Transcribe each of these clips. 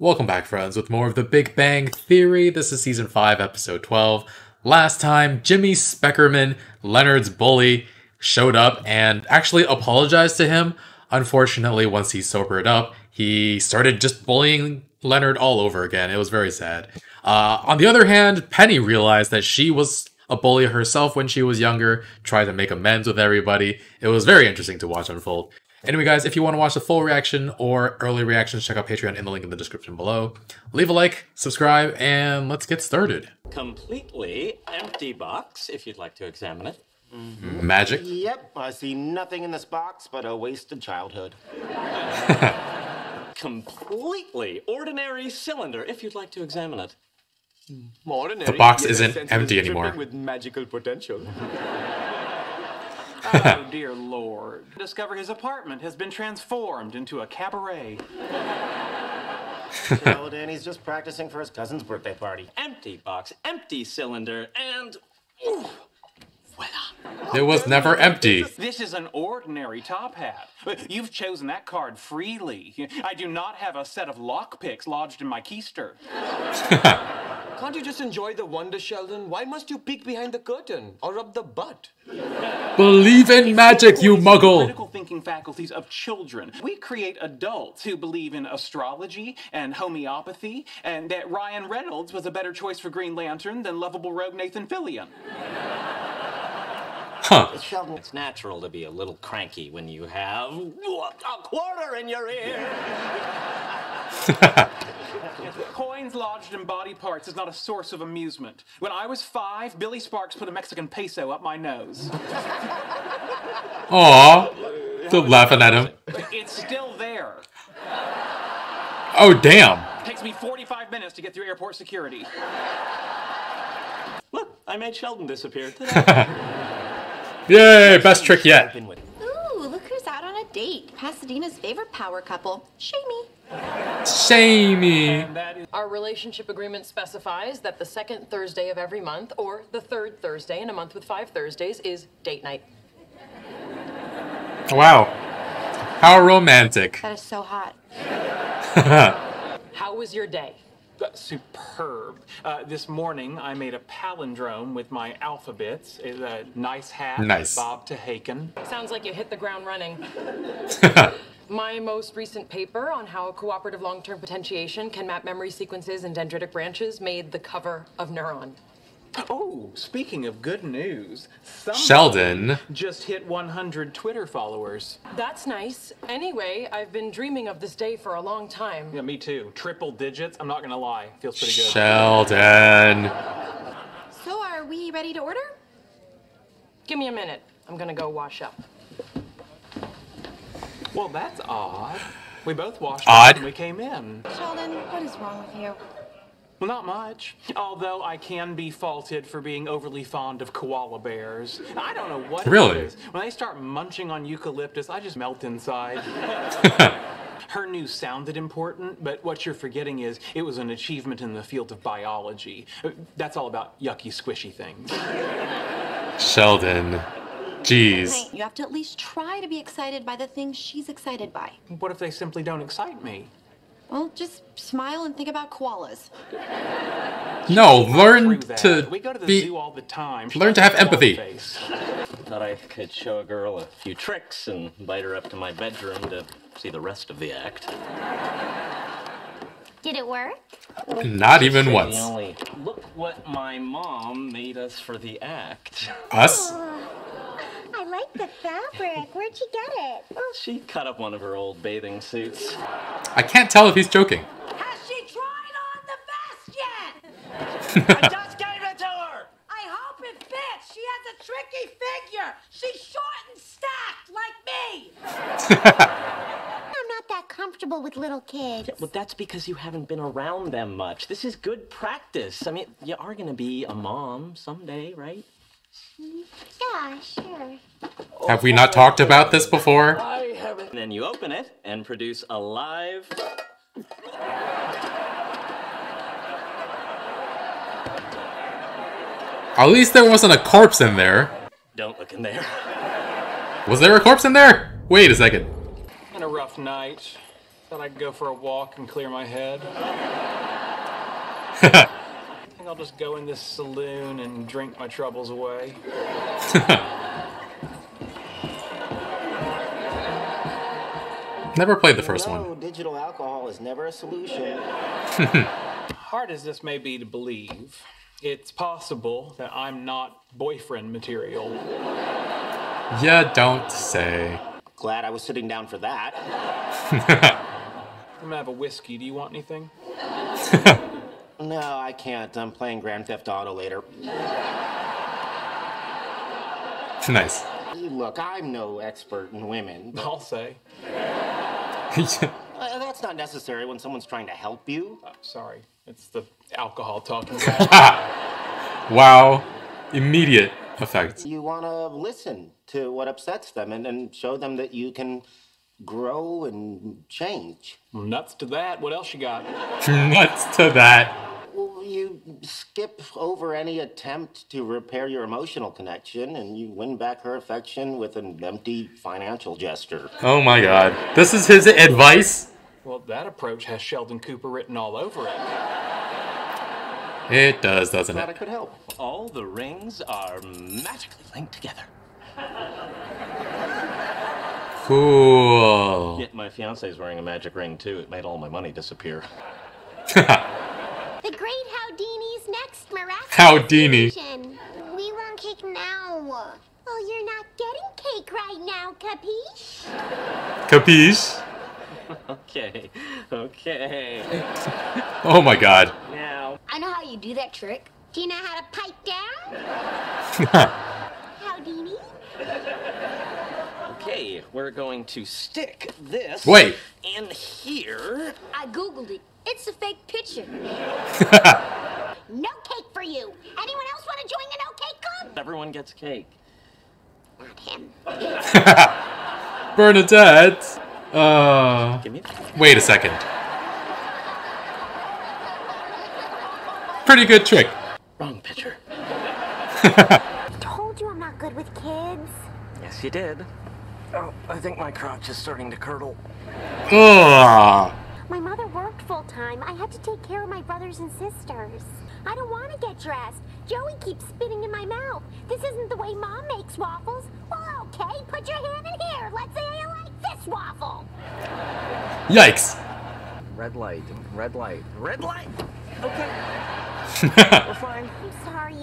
Welcome back, friends, with more of The Big Bang Theory. This is Season 5, Episode 12. Last time, Jimmy Speckerman, Leonard's bully, showed up and actually apologized to him. Unfortunately, once he sobered up, he started just bullying Leonard all over again. It was very sad. On the other hand, Penny realized that she was a bully herself when she was younger, tried to make amends with everybody. It was very interesting to watch unfold. Anyway, guys, if you want to watch the full reaction or early reactions, check out Patreon in the link in the description below. Leave a like, subscribe, and let's get started. Completely empty box, if you'd like to examine it. Magic? Yep, I see nothing in this box but a wasted childhood. Completely ordinary cylinder, if you'd like to examine it. The box isn't empty anymore. With magical potential. Oh, dear Lord. Discover his apartment has been transformed into a cabaret. No, Danny's just practicing for his cousin's birthday party. Empty box, empty cylinder, and... Ooh, voila. It was never empty. This is an ordinary top hat. You've chosen that card freely. I do not have a set of lockpicks lodged in my keister. Can't you just enjoy the wonder, Sheldon? Why must you peek behind the curtain or rub the butt? Believe in magic, you muggle! Critical thinking faculties of children. We create adults who believe in astrology and homeopathy, and that Ryan Reynolds was a better choice for Green Lantern than lovable rogue Nathan Fillion. Huh. Sheldon, It's natural to be a little cranky when you have a quarter in your ear. Coins lodged in body parts is not a source of amusement. When I was 5, Billy Sparks put a Mexican peso up my nose. Aww. Still laughing at him. It's still there. Oh, damn. Takes me 45 minutes to get through airport security. Look, I made Sheldon disappear. Yay, best trick yet. Ooh, look who's out on a date. Pasadena's favorite power couple, Shiny. Shamey. Our relationship agreement specifies that the second Thursday of every month, or the third Thursday in a month with 5 Thursdays, is date night. Wow. How romantic. That is so hot. How was your day? Superb. This morning, I made a palindrome with my alphabets. It's a nice hat. Nice. Bob to Haken. Sounds like you hit the ground running. My most recent paper on how a cooperative long-term potentiation can map memory sequences and dendritic branches made the cover of Neuron. Oh, speaking of good news, Sheldon just hit 100 Twitter followers. That's nice. Anyway, I've been dreaming of this day for a long time. Yeah, me too. Triple digits. I'm not gonna lie. Feels pretty good. Sheldon. So are we ready to order? Give me a minute. I'm gonna go wash up. Well, that's odd. We both washed Odd? up when we came in. Sheldon, what is wrong with you? Well, not much. Although I can be faulted for being overly fond of koala bears. I don't know what Really? it is. When they start munching on eucalyptus, I just melt inside. Her news sounded important, but what you're forgetting is it was an achievement in the field of biology. That's all about yucky, squishy things. Sheldon. Jeez. You have to at least try to be excited by the things she's excited by. What if they simply don't excite me? Well, just smile and think about koalas. No, learn We go to the to zoo all the time. learn to have empathy. Thought I could show a girl a few tricks and invite her up to my bedroom to see the rest of the act. Did it work? Not even Say once. the only, look what my mom made us for the act. Us? I like the fabric. Where'd you get it? Well, she cut up one of her old bathing suits. I can't tell if he's joking. Has she tried on the vest yet? I just gave it to her. I hope it fits. She has a tricky figure. She's short and stacked like me. I'm not that comfortable with little kids. Well, that's because you haven't been around them much. This is good practice. I mean, you are going to be a mom someday, right? Yeah, sure. Have we not talked about this before? I haven't. And then you open it and produce a live... At least there wasn't a corpse in there. Don't look in there. Was there a corpse in there? Wait a second. And a rough night. Thought I'd go for a walk and clear my head. I think I'll just go in this saloon and drink my troubles away. Never played the first one. No, digital alcohol is never a solution. Hard as this may be to believe, it's possible that I'm not boyfriend material. Yeah, don't say. Glad I was sitting down for that. I'm gonna have a whiskey. Do you want anything? No, I can't. I'm playing Grand Theft Auto later. Nice. Look, I'm no expert in women. I'll say. That's not necessary when someone's trying to help you. Sorry, it's the alcohol talking. Wow. Immediate effect. You want to listen to what upsets them and show them that you can grow and change. Nuts to that. What else you got? Nuts to that. Well, you skip over any attempt to repair your emotional connection and you win back her affection with an empty financial gesture. Oh my god. This is his advice? Well, that approach has Sheldon Cooper written all over it. It does, doesn't Glad I it? could help. All the rings are magically linked together. Cool. Yet my fiance's wearing a magic ring too. It made all my money disappear. The great Houdini's next miraculous Houdini. solution. We want cake now. Well, you're not getting cake right now, capiche? Capiche? Okay. Oh my god. Now. I know how you do that trick. Do you know how to pipe down? Houdini? Okay, we're going to stick this Wait. in here. I googled it. It's a fake picture. No cake for you. Anyone else want to join the no cake club? Everyone gets cake. Not him. Bernadette. Give me that. Wait a second. Pretty good trick. Wrong picture. Told you I'm not good with kids. Yes, you did. Oh, I think my crotch is starting to curdle. Ugh. My mother worked full time. I had to take care of my brothers and sisters. I don't want to get dressed. Joey keeps spitting in my mouth. This isn't the way Mom makes waffles. Well, okay, put your hand in here. Let's say I like this waffle. Yikes. Red light, red light, red light. Okay. We're fine. I'm sorry.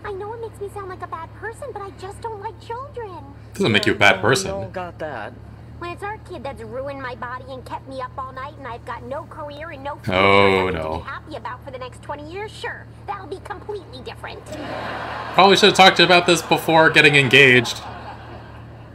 I know it makes me sound like a bad person, but I just don't like children. Doesn't make you a bad We person. all got that. When it's our kid that's ruined my body and kept me up all night and I've got no career and no future Oh, and nothing no. to be happy about for the next 20 years, sure, that'll be completely different. Probably should have talked to you about this before getting engaged.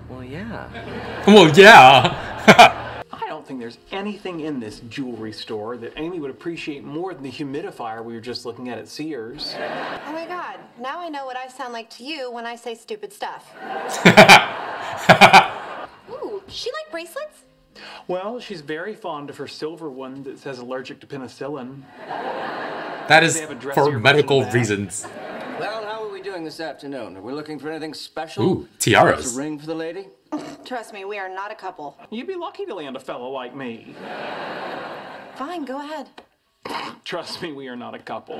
Well, yeah. Well, yeah. I don't think there's anything in this jewelry store that Amy would appreciate more than the humidifier we were just looking at Sears. Oh my god, now I know what I sound like to you when I say stupid stuff. Ooh, she like bracelets? Well, she's very fond of her silver one that says allergic to penicillin. That is They have a dressier for version medical of that. reasons. Well, how are we doing this afternoon? Are we looking for anything special? Ooh, tiaras. A ring for the lady? Trust me, we are not a couple. You'd be lucky to land a fellow like me. Fine, go ahead. Trust me, we are not a couple.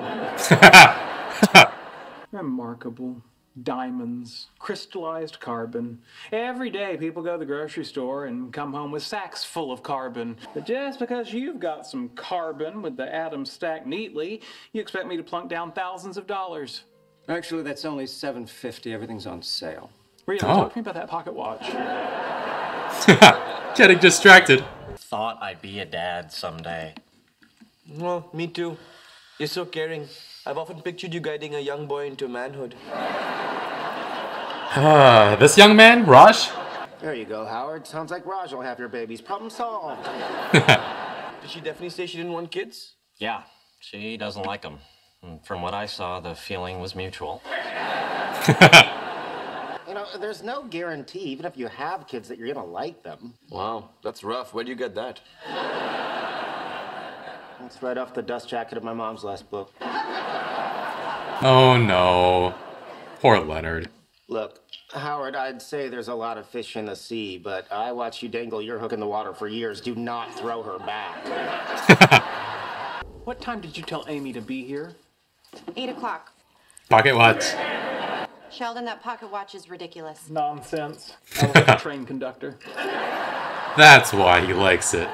Remarkable. Diamonds, crystallized carbon. Every day people go to the grocery store and come home with sacks full of carbon. But just because you've got some carbon with the atoms stacked neatly, you expect me to plunk down thousands of dollars. Actually, that's only $7.50. Everything's on sale. Really, Oh. talk to me about that pocket watch. Getting distracted. Thought I'd be a dad someday. Well, me too. You're so caring. I've often pictured you guiding a young boy into manhood. This young man, Raj? There you go, Howard. Sounds like Raj will have your babies. Problem solved. Did she definitely say she didn't want kids? Yeah, she doesn't like them. From what I saw, the feeling was mutual. You know, there's no guarantee, even if you have kids, that you're gonna like them. Wow, that's rough. Where'd you get that? It's right off the dust jacket of my mom's last book. Oh no. Poor Leonard. Look, Howard, I'd say there's a lot of fish in the sea, but I watched you dangle your hook in the water for years. Do not throw her back. What time did you tell Amy to be here? 8 o'clock. Pocket watch. Sheldon, that pocket watch is ridiculous. Nonsense. I was a train conductor. That's why he likes it.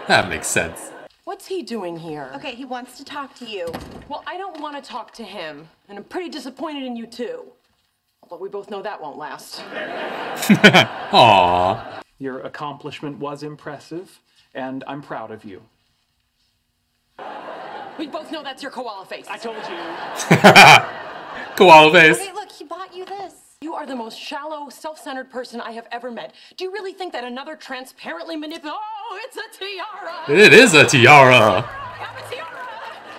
That makes sense. What's he doing here? Okay, he wants to talk to you. Well, I don't want to talk to him, and I'm pretty disappointed in you too. Although we both know that won't last. Aww. Your accomplishment was impressive, and I'm proud of you. We both know that's your koala face. I told you. Koala face. Okay, look, he bought you this. You are the most shallow, self-centered person I have ever met. Do you really think that another transparently manipulated... Oh, it's a tiara! It is a tiara. I have a tiara!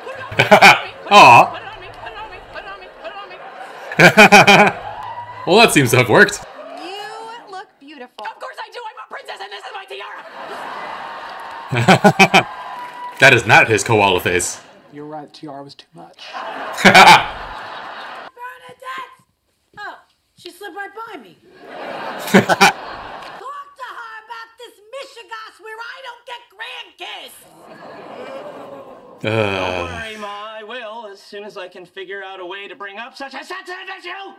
Put it on me! Aw. Put it on me! Put it on me! Put it on me! Put it on me! Well, that seems to have worked. You look beautiful. Of course I do! I'm a princess and this is my tiara! That is not his koala face. You're right, tiara was too much. Bernadette! Oh, she slipped right by me. Talk to her about this mishigas where I don't get grandkids. Don't worry, Ma, I will, as soon as I can figure out a way to bring up such a sensitive issue.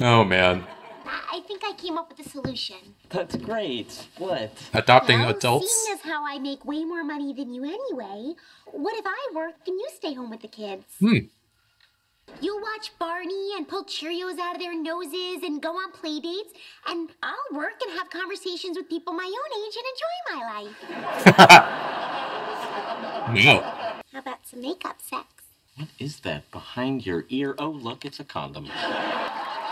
Oh, man. I think I came up with a solution. That's great. What? Adopting Well, adults? seeing as how I make way more money than you anyway, what if I work and you stay home with the kids? You'll watch Barney and pull Cheerios out of their noses and go on play dates, and I'll work and have conversations with people my own age and enjoy my life. No. How about some makeup sex? What is that behind your ear? Oh, look, it's a condom.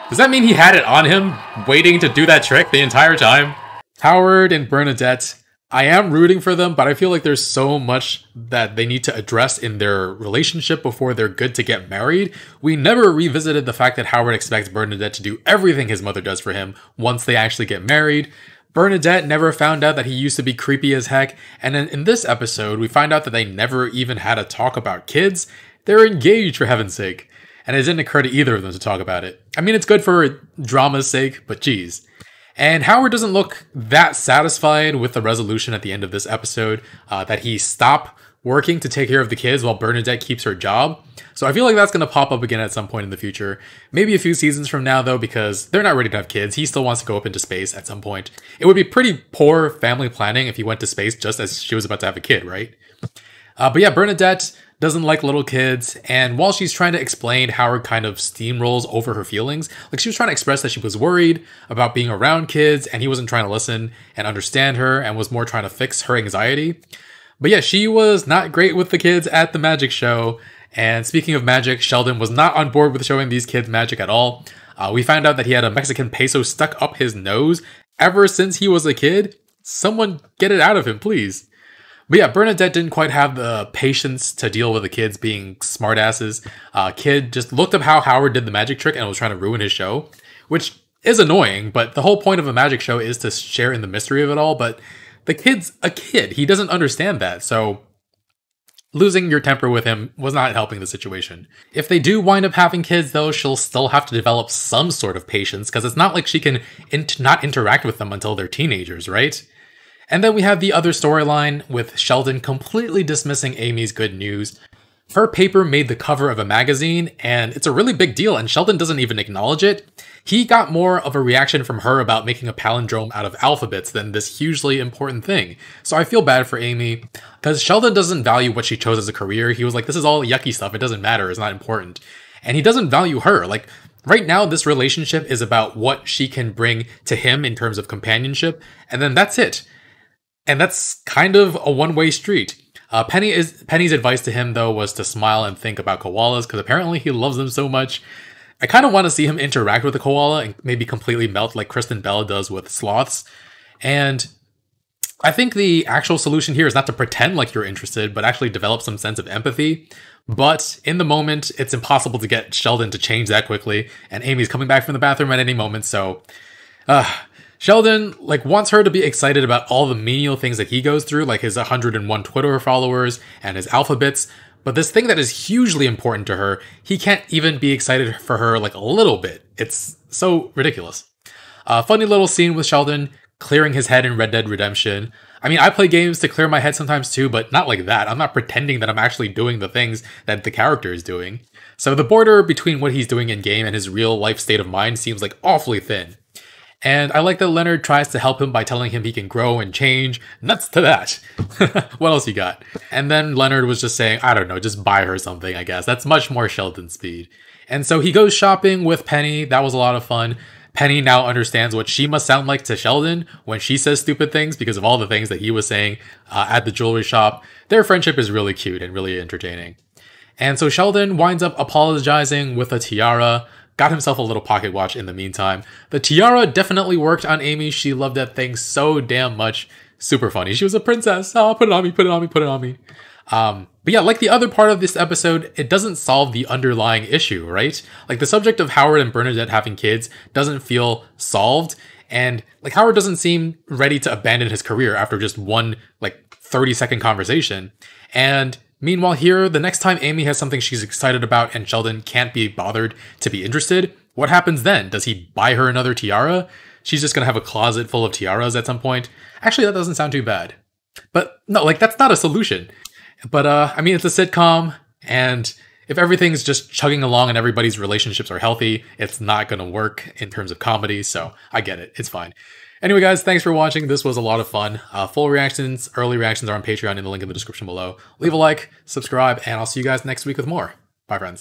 Does that mean he had it on him, waiting to do that trick the entire time? Howard and Bernadette, I am rooting for them, but I feel like there's so much that they need to address in their relationship before they're good to get married. We never revisited the fact that Howard expects Bernadette to do everything his mother does for him once they actually get married. Bernadette never found out that he used to be creepy as heck, and then in this episode, we find out that they never even had a talk about kids. They're engaged, for heaven's sake. And it didn't occur to either of them to talk about it. I mean, it's good for drama's sake, but geez. And Howard doesn't look that satisfied with the resolution at the end of this episode, that he stopped working to take care of the kids while Bernadette keeps her job. So I feel like that's going to pop up again at some point in the future. Maybe a few seasons from now, though, because they're not ready to have kids. He still wants to go up into space at some point. It would be pretty poor family planning if he went to space just as she was about to have a kid, right? But yeah, Bernadette doesn't like little kids, and while she's trying to explain, Howard kind of steamrolls over her feelings. Like, she was trying to express that she was worried about being around kids, and he wasn't trying to listen and understand her, and was more trying to fix her anxiety. But yeah, she was not great with the kids at the magic show, and speaking of magic, Sheldon was not on board with showing these kids magic at all. We found out that he had a Mexican peso stuck up his nose ever since he was a kid. Someone get it out of him, please. But yeah, Bernadette didn't quite have the patience to deal with the kids being smartasses. Kid just looked up how Howard did the magic trick and was trying to ruin his show, which is annoying, but the whole point of a magic show is to share in the mystery of it all, but the kid's a kid. He doesn't understand that, so losing your temper with him was not helping the situation. If they do wind up having kids, though, she'll still have to develop some sort of patience, because it's not like she can not interact with them until they're teenagers, right? And then we have the other storyline with Sheldon completely dismissing Amy's good news. Her paper made the cover of a magazine, and it's a really big deal, and Sheldon doesn't even acknowledge it. He got more of a reaction from her about making a palindrome out of alphabets than this hugely important thing. So I feel bad for Amy, because Sheldon doesn't value what she chose as a career. He was like, this is all yucky stuff, it doesn't matter, it's not important. And he doesn't value her. Like, right now, this relationship is about what she can bring to him in terms of companionship, and then that's it. And that's kind of a one-way street. Penny's advice to him, though, was to smile and think about koalas, because apparently he loves them so much. I kind of want to see him interact with a koala and maybe completely melt like Kristen Bell does with sloths. And I think the actual solution here is not to pretend like you're interested, but actually develop some sense of empathy. But in the moment, it's impossible to get Sheldon to change that quickly, and Amy's coming back from the bathroom at any moment, so... Sheldon, wants her to be excited about all the menial things that he goes through, like his 101 Twitter followers and his alphabets, But this thing that is hugely important to her, he can't even be excited for her like a little bit. It's so ridiculous. Funny little scene with Sheldon clearing his head in Red Dead Redemption. I mean, I play games to clear my head sometimes too, but not like that. I'm not pretending that I'm actually doing the things that the character is doing. So the border between what he's doing in game and his real life state of mind seems like awfully thin. And I like that Leonard tries to help him by telling him he can grow and change. Nuts to that. What else you got? And then Leonard was just saying, I don't know, just buy her something, I guess. That's much more Sheldon speed. And so he goes shopping with Penny. That was a lot of fun. Penny now understands what she must sound like to Sheldon when she says stupid things because of all the things that he was saying at the jewelry shop. Their friendship is really cute and really entertaining. And so Sheldon winds up apologizing with a tiara, got himself a little pocket watch in the meantime. The tiara definitely worked on Amy. She loved that thing so damn much. Super funny. She was a princess. Oh, put it on me, put it on me, put it on me. But yeah, like the other part of this episode, it doesn't solve the underlying issue, right? Like the subject of Howard and Bernadette having kids doesn't feel solved. And like Howard doesn't seem ready to abandon his career after just one like 30-second conversation. And meanwhile here, the next time Amy has something she's excited about and Sheldon can't be bothered to be interested, what happens then? Does he buy her another tiara? She's just gonna have a closet full of tiaras at some point. Actually, that doesn't sound too bad. But no, like that's not a solution. But I mean, it's a sitcom, and if everything's just chugging along and everybody's relationships are healthy, it's not gonna work in terms of comedy, so I get it. It's fine. Anyway, guys, thanks for watching. This was a lot of fun. Full reactions, early reactions are on Patreon in the link in the description below. Leave a like, subscribe, and I'll see you guys next week with more. Bye, friends.